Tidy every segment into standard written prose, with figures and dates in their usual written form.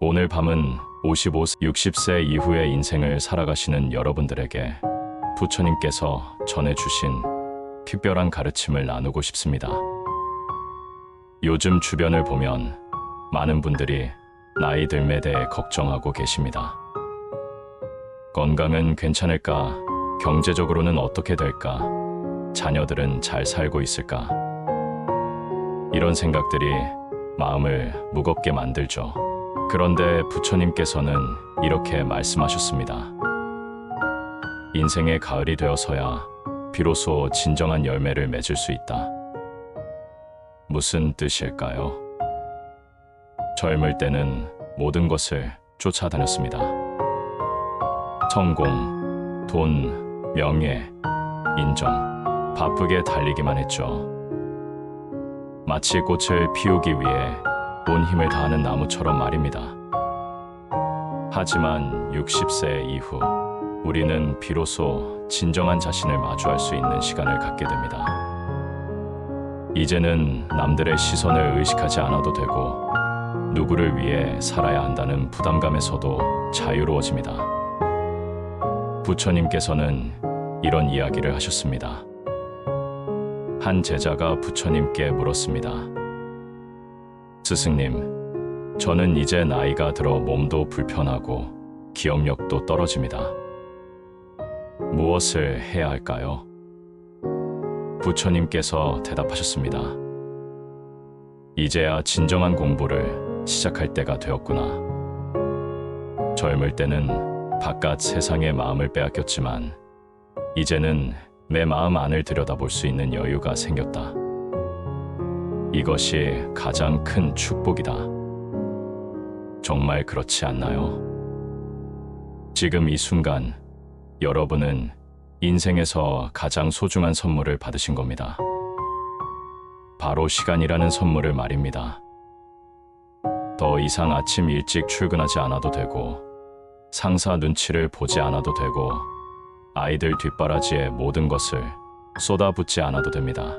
오늘 밤은 55세, 60세 이후의 인생을 살아가시는 여러분들에게 부처님께서 전해주신 특별한 가르침을 나누고 싶습니다. 요즘 주변을 보면 많은 분들이 나이 듦에 대해 걱정하고 계십니다. 건강은 괜찮을까? 경제적으로는 어떻게 될까? 자녀들은 잘 살고 있을까? 이런 생각들이 마음을 무겁게 만들죠. 그런데 부처님께서는 이렇게 말씀하셨습니다. 인생의 가을이 되어서야 비로소 진정한 열매를 맺을 수 있다. 무슨 뜻일까요? 젊을 때는 모든 것을 쫓아다녔습니다. 성공, 돈, 명예, 인정, 바쁘게 달리기만 했죠. 마치 꽃을 피우기 위해 온 힘을 다하는 나무처럼 말입니다. 하지만 60세 이후 우리는 비로소 진정한 자신을 마주할 수 있는 시간을 갖게 됩니다. 이제는 남들의 시선을 의식하지 않아도 되고 누구를 위해 살아야 한다는 부담감에서도 자유로워집니다. 부처님께서는 이런 이야기를 하셨습니다. 한 제자가 부처님께 물었습니다. 스승님, 저는 이제 나이가 들어 몸도 불편하고 기억력도 떨어집니다. 무엇을 해야 할까요? 부처님께서 대답하셨습니다. 이제야 진정한 공부를 시작할 때가 되었구나. 젊을 때는 바깥 세상의 마음을 빼앗겼지만 이제는 내 마음 안을 들여다볼 수 있는 여유가 생겼다. 이것이 가장 큰 축복이다. 정말 그렇지 않나요? 지금 이 순간 여러분은 인생에서 가장 소중한 선물을 받으신 겁니다. 바로 시간이라는 선물을 말입니다. 더 이상 아침 일찍 출근하지 않아도 되고 상사 눈치를 보지 않아도 되고 아이들 뒷바라지에 모든 것을 쏟아붓지 않아도 됩니다.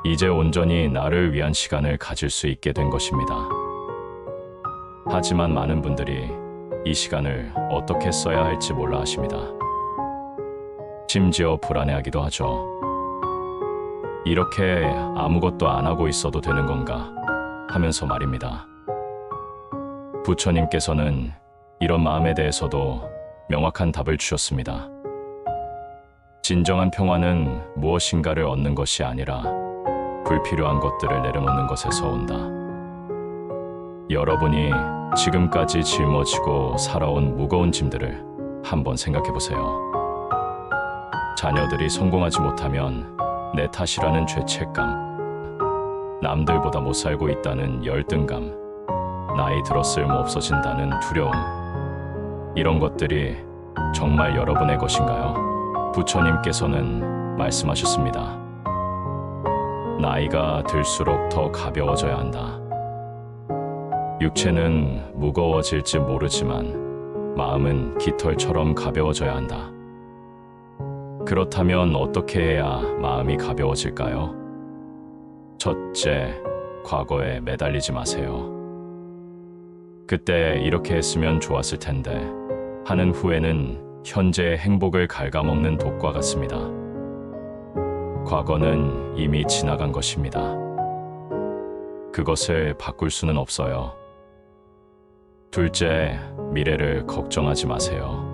이제 온전히 나를 위한 시간을 가질 수 있게 된 것입니다. 하지만 많은 분들이 이 시간을 어떻게 써야 할지 몰라 하십니다. 심지어 불안해하기도 하죠. 이렇게 아무것도 안 하고 있어도 되는 건가 하면서 말입니다. 부처님께서는 이런 마음에 대해서도 명확한 답을 주셨습니다. 진정한 평화는 무엇인가를 얻는 것이 아니라 불필요한 것들을 내려놓는 것에서 온다. 여러분이 지금까지 짊어지고 살아온 무거운 짐들을 한번 생각해 보세요. 자녀들이 성공하지 못하면 내 탓이라는 죄책감, 남들보다 못 살고 있다는 열등감, 나이 들어 쓸모 없어진다는 두려움, 이런 것들이 정말 여러분의 것인가요? 부처님께서는 말씀하셨습니다. 나이가 들수록 더 가벼워져야 한다. 육체는 무거워질지 모르지만 마음은 깃털처럼 가벼워져야 한다. 그렇다면 어떻게 해야 마음이 가벼워질까요? 첫째, 과거에 매달리지 마세요. 그때 이렇게 했으면 좋았을 텐데 하는 후에는 현재의 행복을 갉아먹는 독과 같습니다. 과거는 이미 지나간 것입니다. 그것을 바꿀 수는 없어요. 둘째, 미래를 걱정하지 마세요.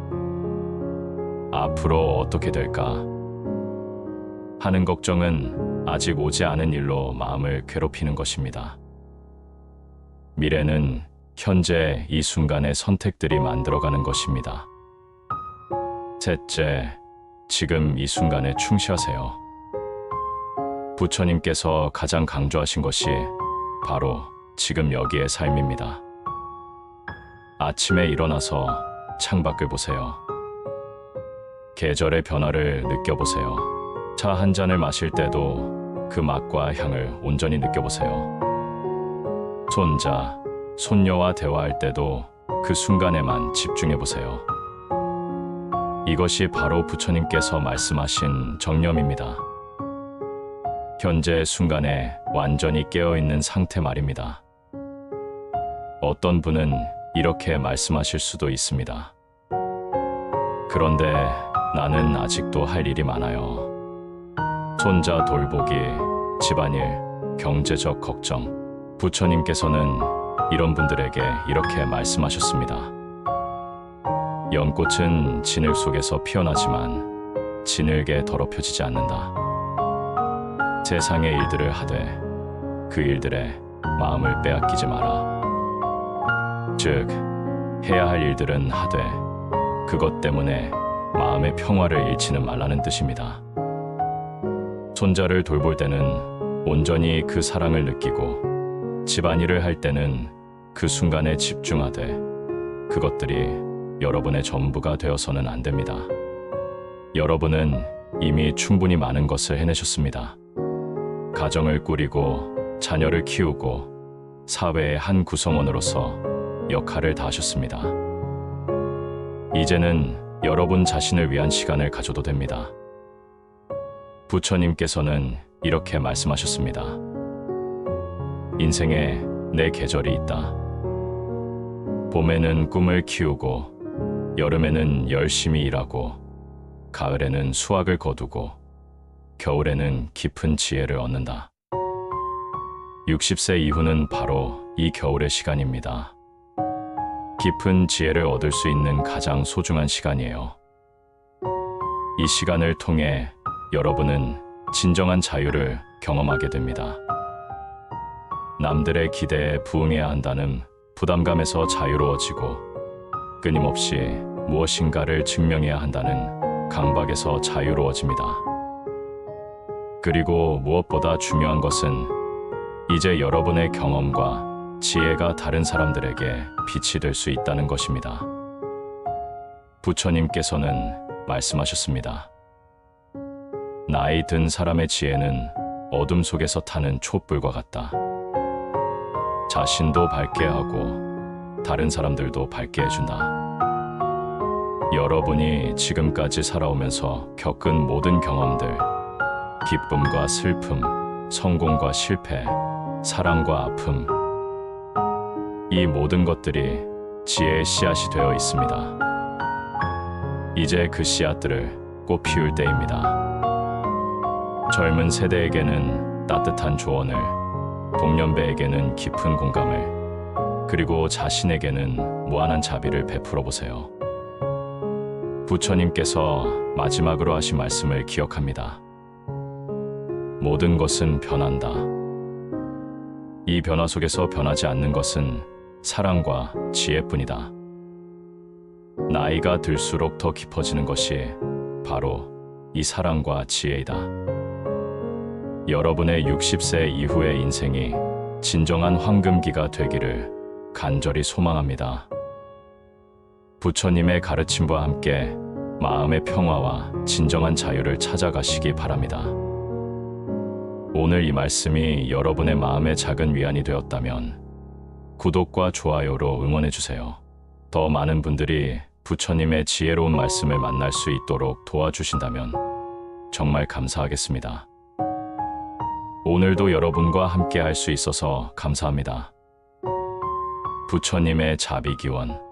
앞으로 어떻게 될까 하는 걱정은 아직 오지 않은 일로 마음을 괴롭히는 것입니다. 미래는 현재 이 순간의 선택들이 만들어가는 것입니다. 셋째, 지금 이 순간에 충실하세요. 부처님께서 가장 강조하신 것이 바로 지금 여기의 삶입니다. 아침에 일어나서 창밖을 보세요. 계절의 변화를 느껴보세요. 차 한 잔을 마실 때도 그 맛과 향을 온전히 느껴보세요. 손자, 손녀와 대화할 때도 그 순간에만 집중해보세요. 이것이 바로 부처님께서 말씀하신 정념입니다. 현재 순간에 완전히 깨어있는 상태 말입니다. 어떤 분은 이렇게 말씀하실 수도 있습니다. 그런데 나는 아직도 할 일이 많아요. 손자 돌보기, 집안일, 경제적 걱정. 부처님께서는 이런 분들에게 이렇게 말씀하셨습니다. 연꽃은 진흙 속에서 피어나지만 진흙에 더럽혀지지 않는다. 세상의 일들을 하되 그 일들에 마음을 빼앗기지 마라. 즉, 해야 할 일들은 하되 그것 때문에 마음의 평화를 잃지는 말라는 뜻입니다. 손자를 돌볼 때는 온전히 그 사랑을 느끼고 집안일을 할 때는 그 순간에 집중하되 그것들이 여러분의 전부가 되어서는 안 됩니다. 여러분은 이미 충분히 많은 것을 해내셨습니다. 가정을 꾸리고 자녀를 키우고 사회의 한 구성원으로서 역할을 다하셨습니다. 이제는 여러분 자신을 위한 시간을 가져도 됩니다. 부처님께서는 이렇게 말씀하셨습니다. 인생에 네 계절이 있다. 봄에는 꿈을 키우고, 여름에는 열심히 일하고, 가을에는 수확을 거두고, 겨울에는 깊은 지혜를 얻는다. 60세 이후는 바로 이 겨울의 시간입니다. 깊은 지혜를 얻을 수 있는 가장 소중한 시간이에요. 이 시간을 통해 여러분은 진정한 자유를 경험하게 됩니다. 남들의 기대에 부응해야 한다는 부담감에서 자유로워지고, 끊임없이 무엇인가를 증명해야 한다는 강박에서 자유로워집니다. 그리고 무엇보다 중요한 것은 이제 여러분의 경험과 지혜가 다른 사람들에게 빛이 될 수 있다는 것입니다. 부처님께서는 말씀하셨습니다. 나이 든 사람의 지혜는 어둠 속에서 타는 촛불과 같다. 자신도 밝게 하고 다른 사람들도 밝게 해준다. 여러분이 지금까지 살아오면서 겪은 모든 경험들, 기쁨과 슬픔, 성공과 실패, 사랑과 아픔, 이 모든 것들이 지혜의 씨앗이 되어 있습니다. 이제 그 씨앗들을 꽃 피울 때입니다. 젊은 세대에게는 따뜻한 조언을, 동년배에게는 깊은 공감을, 그리고 자신에게는 무한한 자비를 베풀어 보세요. 부처님께서 마지막으로 하신 말씀을 기억합니다. 모든 것은 변한다. 이 변화 속에서 변하지 않는 것은 사랑과 지혜뿐이다. 나이가 들수록 더 깊어지는 것이 바로 이 사랑과 지혜이다. 여러분의 60세 이후의 인생이 진정한 황금기가 되기를 간절히 소망합니다. 부처님의 가르침과 함께 마음의 평화와 진정한 자유를 찾아가시기 바랍니다. 오늘 이 말씀이 여러분의 마음에 작은 위안이 되었다면 구독과 좋아요로 응원해주세요. 더 많은 분들이 부처님의 지혜로운 말씀을 만날 수 있도록 도와주신다면 정말 감사하겠습니다. 오늘도 여러분과 함께 할 수 있어서 감사합니다. 부처님의 자비 기원.